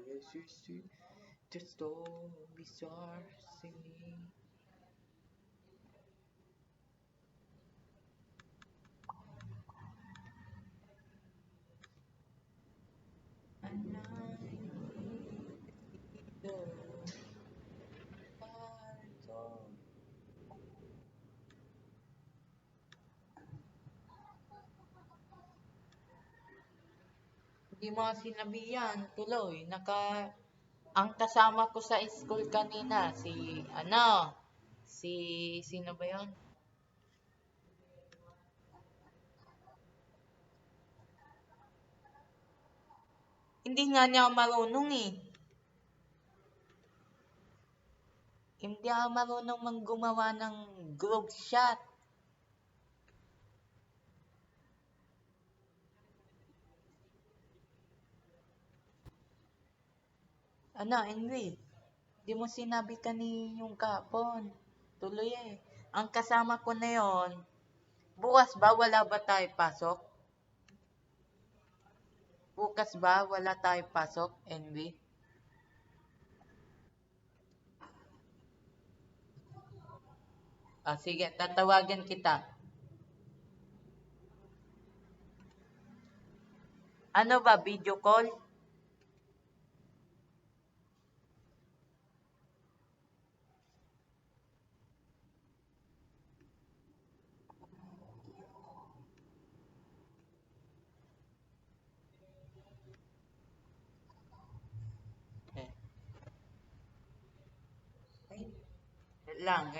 Yes, you see, the stories are singing. And I need the pardon. Hindi mo sinabihan, tuloy. Ang kasama ko sa school kanina, sino ba yun? Hindi nga niya marunong eh. Hindi ako marunong gumawa ng group shot. Henry? Di mo sinabi yung kapon. Tuloy eh. Ang kasama ko na yon, bukas ba wala ba tayo pasok? Bukas ba wala tayo pasok, Henry? Sige, tatawagan kita. Ano ba, video call? Eh. Wait lang.